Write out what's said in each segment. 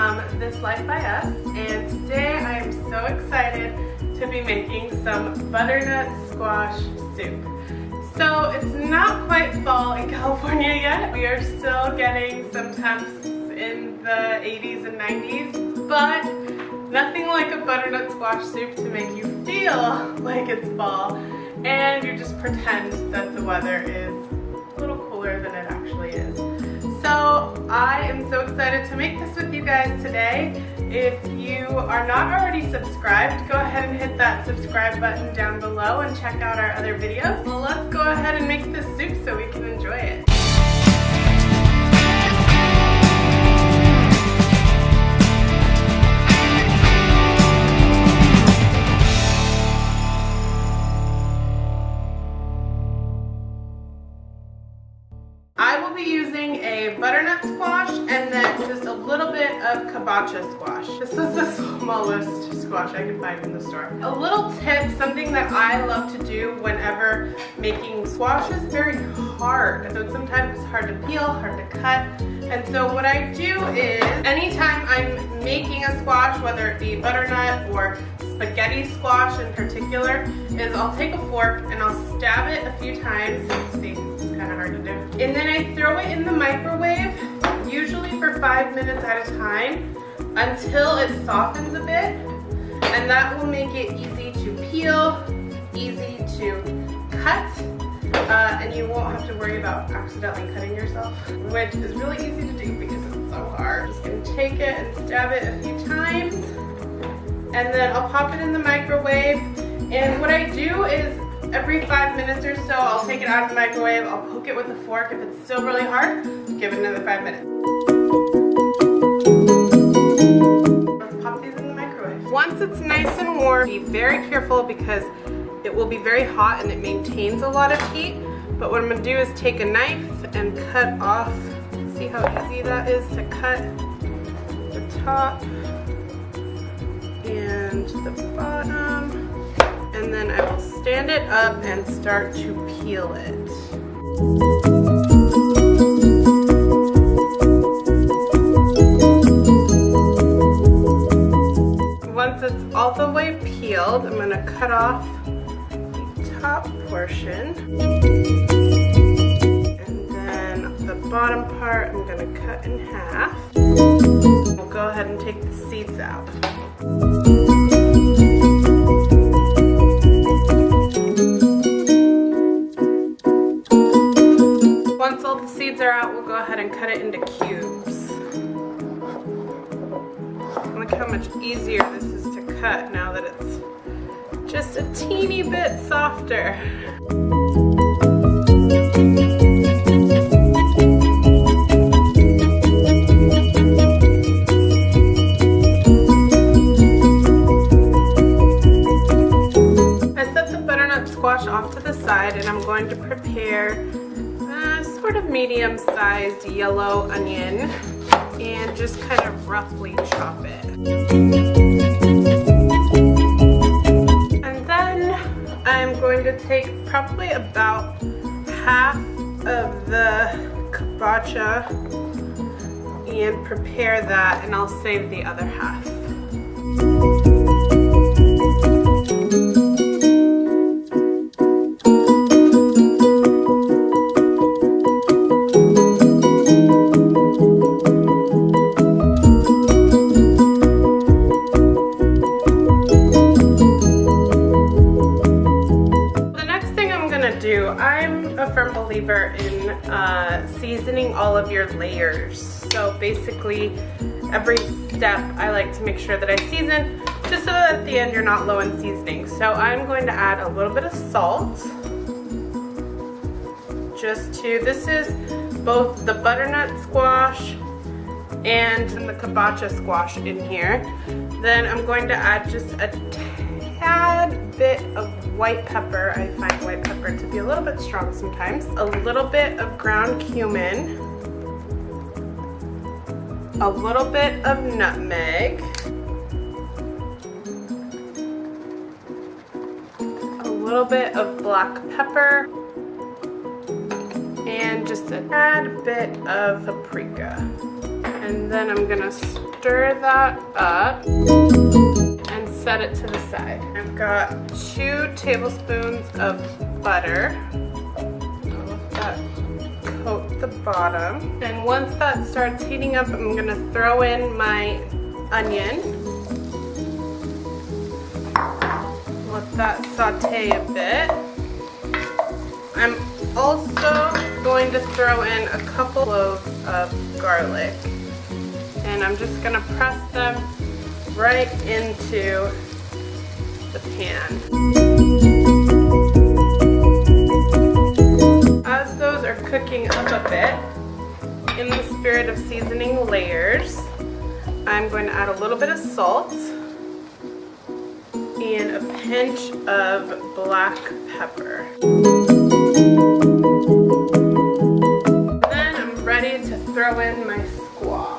from This Life by Us, and today I am so excited to be making some butternut squash soup. So it's not quite fall in California yet. We are still getting some temps in the 80s and 90s, but nothing like a butternut squash soup to make you feel like it's fall, and you just pretend that the weather is a little cooler than it actually is. So I am so excited to make this with you guys today. If you are not already subscribed, go ahead and hit that subscribe button down below and check out our other videos. Well, let's go ahead and make this soup so we can enjoy it. I will be using a butternut squash and then just a little bit of kobacha squash. This is the smallest squash I could find in the store. A little tip, something that I love to do whenever making squash is very hard. So sometimes it's hard to peel, hard to cut. And so what I do is, anytime I'm making a squash, whether it be butternut or spaghetti squash in particular, is I'll take a fork and I'll stab it a few times. See, it's kind of hard to do. And then I throw it in the microwave, usually for 5 minutes at a time, until it softens a bit. And that will make it easy to peel, easy to cut, and you won't have to worry about accidentally cutting yourself, which is really easy to do because it's so hard. Just gonna take it and stab it a few times, and then I'll pop it in the microwave. And what I do is every 5 minutes or so, I'll take it out of the microwave, I'll poke it with a fork. If it's still really hard, give it another 5 minutes. Let's pop these in the microwave. Once it's nice and warm, be very careful because it will be very hot and it maintains a lot of heat. But what I'm gonna do is take a knife and cut off, see how easy that is to cut the top and the bottom. And then I will stand it up and start to peel it. Once it's all the way peeled, I'm going to cut off the top portion. And then the bottom part I'm going to cut in half. We'll go ahead and take the seeds out. Once all the seeds are out, we'll go ahead and cut it into cubes. Look how much easier this is to cut now that it's just a teeny bit softer. I set the butternut squash off to the side, and I'm going to prepare sort of medium-sized yellow onion and just kind of roughly chop it. And then I'm going to take probably about half of the kobacha and prepare that, and I'll save the other half. I'm a firm believer in seasoning all of your layers. So basically, every step I like to make sure that I season, just so that at the end you're not low in seasoning. So I'm going to add a little bit of salt. This is both the butternut squash and the kobacha squash in here. Then I'm going to add just a tad bit of white pepper. I find white pepper to be a little bit strong sometimes. A little bit of ground cumin. A little bit of nutmeg. A little bit of black pepper. And just a tad bit of paprika. And then I'm gonna stir that up and set it to the side. I've got 2 tablespoons of butter. I'll let that coat the bottom. And once that starts heating up, I'm gonna throw in my onion. Let that saute a bit. I'm also going to throw in a couple cloves of garlic. And I'm just gonna press them right into the pan. As those are cooking up a bit, in the spirit of seasoning layers, I'm going to add a little bit of salt and a pinch of black pepper. Then I'm ready to throw in my squash.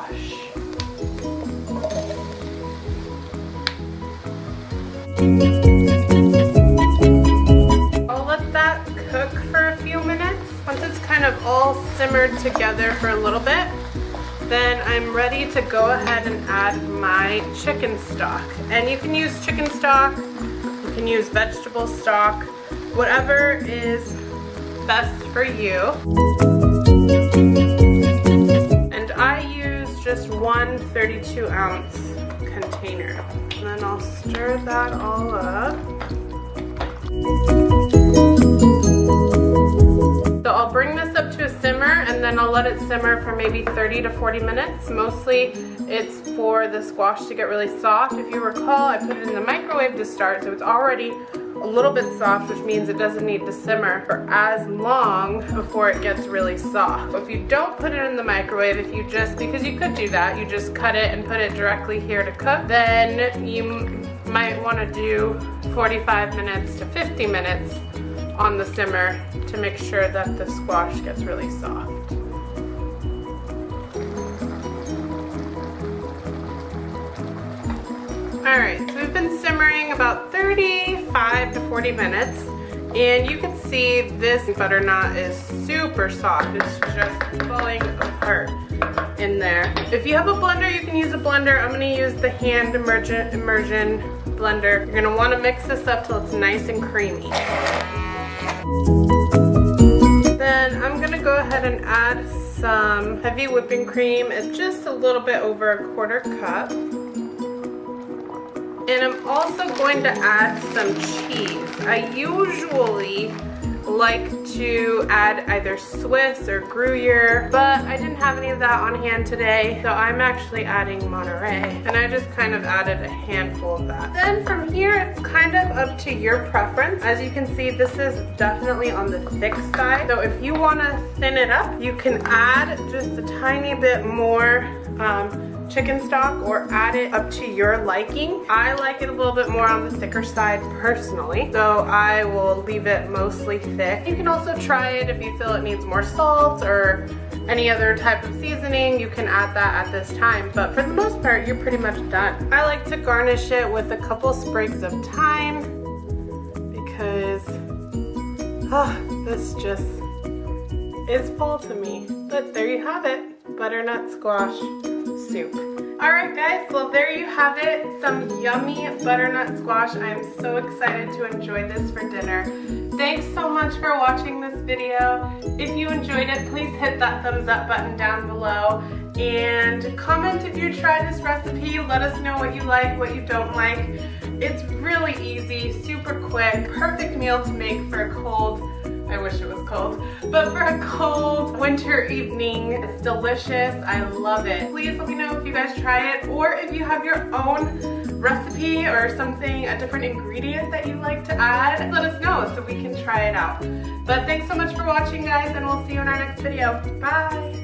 I'll let that cook for a few minutes. Once it's kind of all simmered together for a little bit, then I'm ready to go ahead and add my chicken stock. And you can use chicken stock, you can use vegetable stock, whatever is best for you. And I use just one 32-ounce container. And then I'll stir that all up. So I'll bring this up to a simmer and then I'll let it simmer for maybe 30 to 40 minutes. Mostly it's for the squash to get really soft. If you recall, I put it in the microwave to start, so it's already a little bit soft, which means it doesn't need to simmer for as long before it gets really soft. If you don't put it in the microwave, if you just, because you could do that, you just cut it and put it directly here to cook, then you might want to do 45 minutes to 50 minutes on the simmer to make sure that the squash gets really soft. Alright, so we've been simmering about 35 to 40 minutes, and you can see this butternut is super soft. It's just falling apart in there. If you have a blender, you can use a blender. I'm going to use the hand immersion blender. You're going to want to mix this up till it's nice and creamy. Then I'm going to go ahead and add some heavy whipping cream. It's just a little bit over a 1/4 cup. And I'm also going to add some cheese. I usually like to add either Swiss or Gruyere, but I didn't have any of that on hand today, so I'm actually adding Monterey. And I just kind of added a handful of that. Then from here, it's kind of up to your preference. As you can see, this is definitely on the thick side. So if you want to thin it up, you can add just a tiny bit more chicken stock or add it up to your liking. I like it a little bit more on the thicker side personally, so I will leave it mostly thick. You can also try it if you feel it needs more salt or any other type of seasoning. You can add that at this time, but for the most part, you're pretty much done. I like to garnish it with a couple sprigs of thyme because this just is fall to me. But there you have it, butternut squash soup. Alright guys, well there you have it, some yummy butternut squash. I'm so excited to enjoy this for dinner. Thanks so much for watching this video. If you enjoyed it, please hit that thumbs up button down below and comment if you try this recipe. Let us know what you like, what you don't like. It's really easy, super quick, perfect meal to make for a cold, I wish it was cold, but for a cold winter evening. It's delicious. I love it. Please let me know if you guys try it or if you have your own recipe or something, a different ingredient that you like to add. Let us know so we can try it out. But thanks so much for watching, guys, and we'll see you in our next video. Bye!